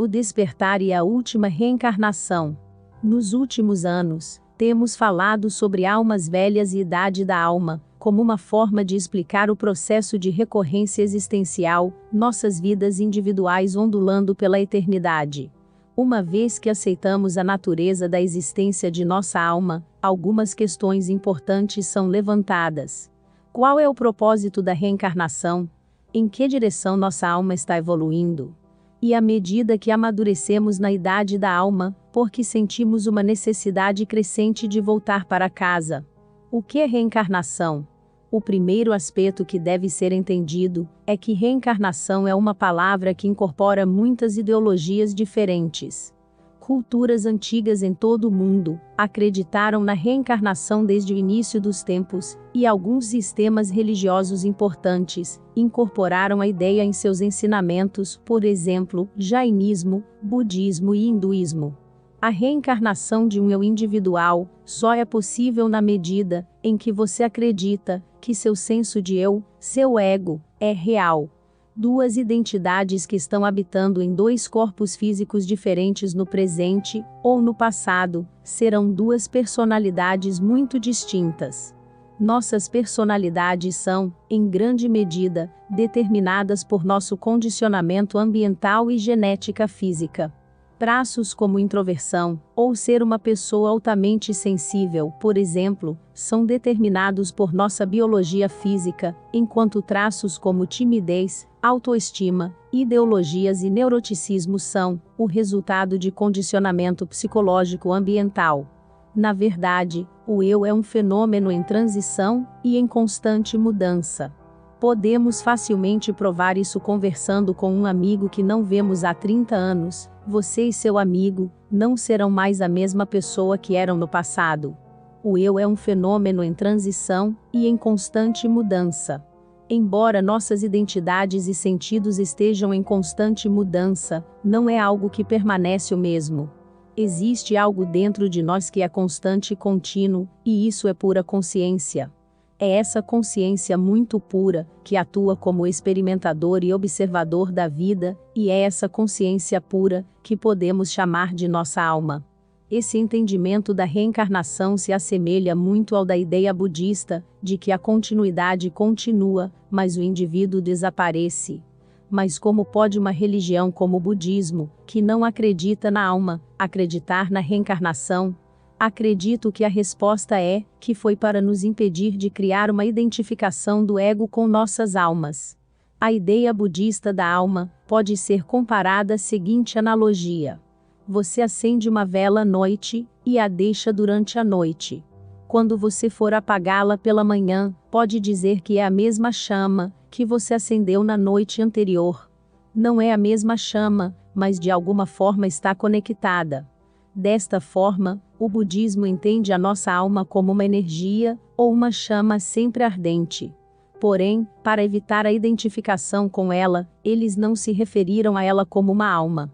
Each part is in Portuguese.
O despertar e a última reencarnação. Nos últimos anos, temos falado sobre almas velhas e idade da alma, como uma forma de explicar o processo de recorrência existencial, nossas vidas individuais ondulando pela eternidade. Uma vez que aceitamos a natureza da existência de nossa alma, algumas questões importantes são levantadas. Qual é o propósito da reencarnação? Em que direção nossa alma está evoluindo? E à medida que amadurecemos na idade da alma, porque sentimos uma necessidade crescente de voltar para casa. O que é reencarnação? O primeiro aspecto que deve ser entendido é que reencarnação é uma palavra que incorpora muitas ideologias diferentes. Culturas antigas em todo o mundo acreditaram na reencarnação desde o início dos tempos, e alguns sistemas religiosos importantes incorporaram a ideia em seus ensinamentos, por exemplo, jainismo, budismo e hinduísmo. A reencarnação de um eu individual só é possível na medida em que você acredita que seu senso de eu, seu ego, é real. Duas identidades que estão habitando em dois corpos físicos diferentes no presente, ou no passado, serão duas personalidades muito distintas. Nossas personalidades são, em grande medida, determinadas por nosso condicionamento ambiental e genética física. Traços como introversão, ou ser uma pessoa altamente sensível, por exemplo, são determinados por nossa biologia física, enquanto traços como timidez, autoestima, ideologias e neuroticismo são o resultado de condicionamento psicológico ambiental. Na verdade, o eu é um fenômeno em transição e em constante mudança. Podemos facilmente provar isso conversando com um amigo que não vemos há 30 anos. Você e seu amigo não serão mais a mesma pessoa que eram no passado. O eu é um fenômeno em transição e em constante mudança. Embora nossas identidades e sentidos estejam em constante mudança, não é algo que permanece o mesmo. Existe algo dentro de nós que é constante e contínuo, e isso é pura consciência. É essa consciência muito pura, que atua como experimentador e observador da vida, e é essa consciência pura, que podemos chamar de nossa alma. Esse entendimento da reencarnação se assemelha muito ao da ideia budista, de que a continuidade continua, mas o indivíduo desaparece. Mas como pode uma religião como o budismo, que não acredita na alma, acreditar na reencarnação? Acredito que a resposta é que foi para nos impedir de criar uma identificação do ego com nossas almas. A ideia budista da alma pode ser comparada à seguinte analogia. Você acende uma vela à noite e a deixa durante a noite. Quando você for apagá-la pela manhã, pode dizer que é a mesma chama que você acendeu na noite anterior. Não é a mesma chama, mas de alguma forma está conectada. Desta forma, o budismo entende a nossa alma como uma energia, ou uma chama sempre ardente. Porém, para evitar a identificação com ela, eles não se referiram a ela como uma alma.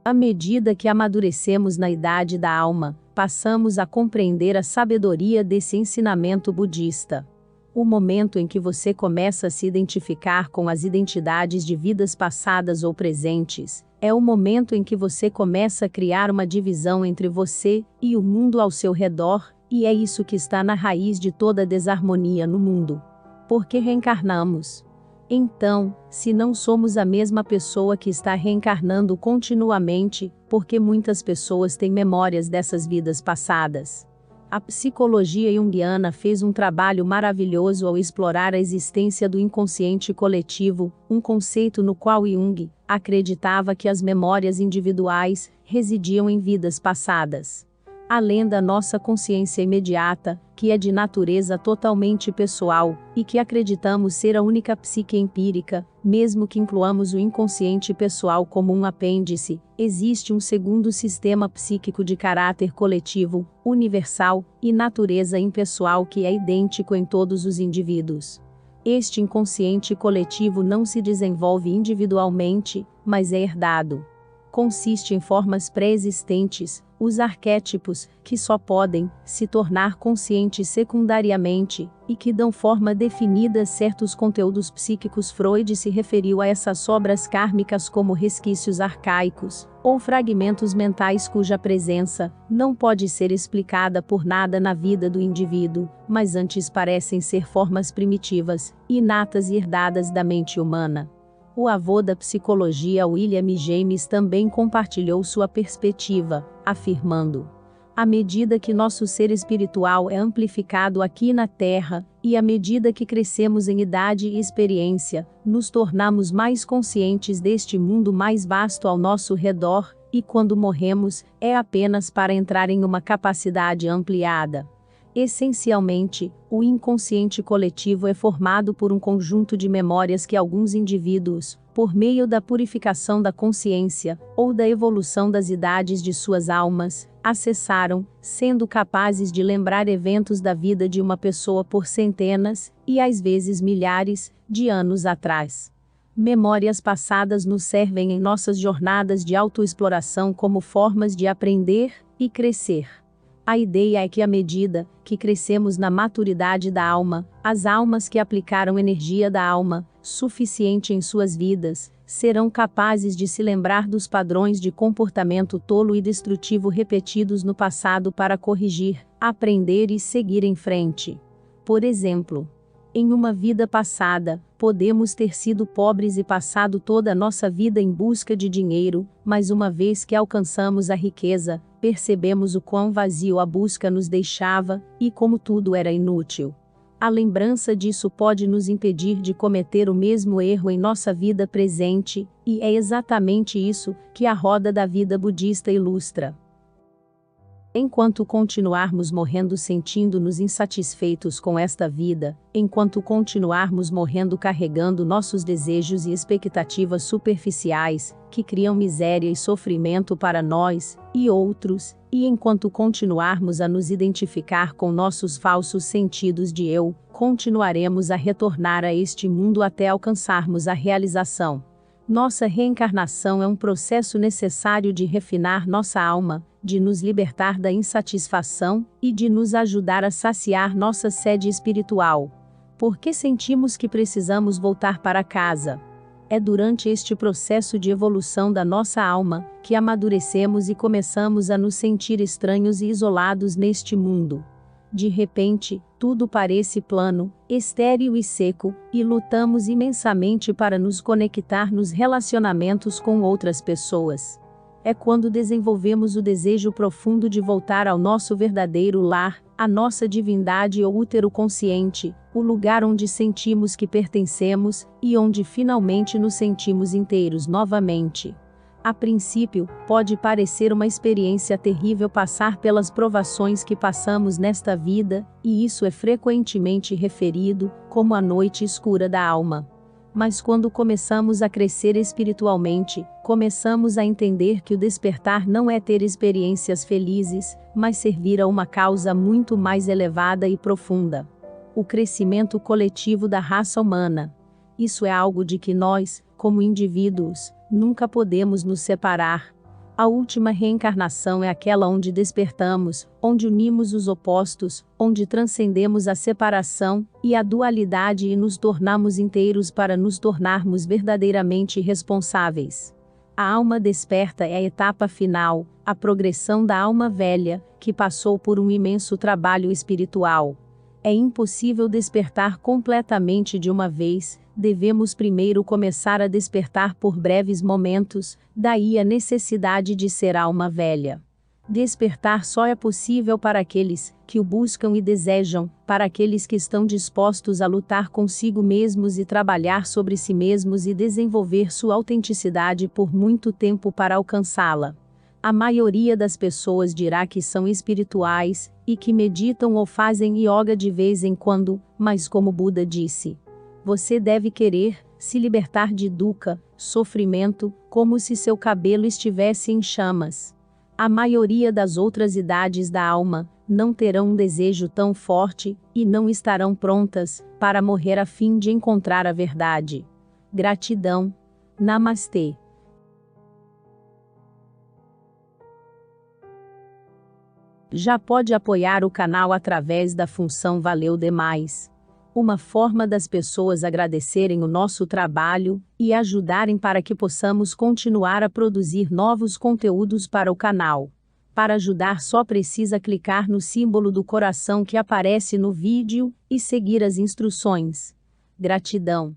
À medida que amadurecemos na idade da alma, passamos a compreender a sabedoria desse ensinamento budista. O momento em que você começa a se identificar com as identidades de vidas passadas ou presentes, é o momento em que você começa a criar uma divisão entre você e o mundo ao seu redor, e é isso que está na raiz de toda desarmonia no mundo. Por que reencarnamos? Então, se não somos a mesma pessoa que está reencarnando continuamente, porque muitas pessoas têm memórias dessas vidas passadas. A psicologia junguiana fez um trabalho maravilhoso ao explorar a existência do inconsciente coletivo, um conceito no qual Jung acreditava que as memórias individuais residiam em vidas passadas. Além da nossa consciência imediata, que é de natureza totalmente pessoal, e que acreditamos ser a única psique empírica, mesmo que incluamos o inconsciente pessoal como um apêndice, existe um segundo sistema psíquico de caráter coletivo, universal, e natureza impessoal que é idêntico em todos os indivíduos. Este inconsciente coletivo não se desenvolve individualmente, mas é herdado. Consiste em formas pré-existentes, Os arquétipos, que só podem se tornar conscientes secundariamente, e que dão forma definida a certos conteúdos psíquicos. Freud se referiu a essas sobras kármicas como resquícios arcaicos, ou fragmentos mentais cuja presença não pode ser explicada por nada na vida do indivíduo, mas antes parecem ser formas primitivas, inatas e herdadas da mente humana. O avô da psicologia William James também compartilhou sua perspectiva, afirmando: à medida que nosso ser espiritual é amplificado aqui na Terra, e à medida que crescemos em idade e experiência, nos tornamos mais conscientes deste mundo mais vasto ao nosso redor, e quando morremos, é apenas para entrar em uma capacidade ampliada. Essencialmente, o inconsciente coletivo é formado por um conjunto de memórias que alguns indivíduos, por meio da purificação da consciência, ou da evolução das idades de suas almas, acessaram, sendo capazes de lembrar eventos da vida de uma pessoa por centenas, e às vezes milhares, de anos atrás. Memórias passadas nos servem em nossas jornadas de autoexploração como formas de aprender e crescer. A ideia é que à medida que crescemos na maturidade da alma, as almas que aplicaram energia da alma, suficiente em suas vidas, serão capazes de se lembrar dos padrões de comportamento tolo e destrutivo repetidos no passado para corrigir, aprender e seguir em frente. Por exemplo, em uma vida passada, podemos ter sido pobres e passado toda a nossa vida em busca de dinheiro, mas uma vez que alcançamos a riqueza, percebemos o quão vazio a busca nos deixava, e como tudo era inútil. A lembrança disso pode nos impedir de cometer o mesmo erro em nossa vida presente, e é exatamente isso que a roda da vida budista ilustra. Enquanto continuarmos morrendo sentindo-nos insatisfeitos com esta vida, enquanto continuarmos morrendo carregando nossos desejos e expectativas superficiais, que criam miséria e sofrimento para nós e outros, e enquanto continuarmos a nos identificar com nossos falsos sentidos de eu, continuaremos a retornar a este mundo até alcançarmos a realização. Nossa reencarnação é um processo necessário de refinar nossa alma, de nos libertar da insatisfação e de nos ajudar a saciar nossa sede espiritual. Por que sentimos que precisamos voltar para casa? É durante este processo de evolução da nossa alma que amadurecemos e começamos a nos sentir estranhos e isolados neste mundo. De repente, tudo parece plano, estéril e seco, e lutamos imensamente para nos conectar nos relacionamentos com outras pessoas. É quando desenvolvemos o desejo profundo de voltar ao nosso verdadeiro lar, a nossa divindade ou útero consciente, o lugar onde sentimos que pertencemos, e onde finalmente nos sentimos inteiros novamente. A princípio, pode parecer uma experiência terrível passar pelas provações que passamos nesta vida, e isso é frequentemente referido como a noite escura da alma. Mas quando começamos a crescer espiritualmente, começamos a entender que o despertar não é ter experiências felizes, mas servir a uma causa muito mais elevada e profunda. O crescimento coletivo da raça humana. Isso é algo de que nós, como indivíduos, nunca podemos nos separar. A última reencarnação é aquela onde despertamos, onde unimos os opostos, onde transcendemos a separação e a dualidade e nos tornamos inteiros para nos tornarmos verdadeiramente responsáveis. A alma desperta é a etapa final, a progressão da alma velha, que passou por um imenso trabalho espiritual. É impossível despertar completamente de uma vez, devemos primeiro começar a despertar por breves momentos, daí a necessidade de ser alma velha. Despertar só é possível para aqueles que o buscam e desejam, para aqueles que estão dispostos a lutar consigo mesmos e trabalhar sobre si mesmos e desenvolver sua autenticidade por muito tempo para alcançá-la. A maioria das pessoas dirá que são espirituais, e que meditam ou fazem yoga de vez em quando, mas como Buda disse, você deve querer se libertar de dukkha, sofrimento, como se seu cabelo estivesse em chamas. A maioria das outras idades da alma não terão um desejo tão forte, e não estarão prontas para morrer a fim de encontrar a verdade. Gratidão. Namastê. Já pode apoiar o canal através da função Valeu Demais. Uma forma das pessoas agradecerem o nosso trabalho e ajudarem para que possamos continuar a produzir novos conteúdos para o canal. Para ajudar, só precisa clicar no símbolo do coração que aparece no vídeo e seguir as instruções. Gratidão.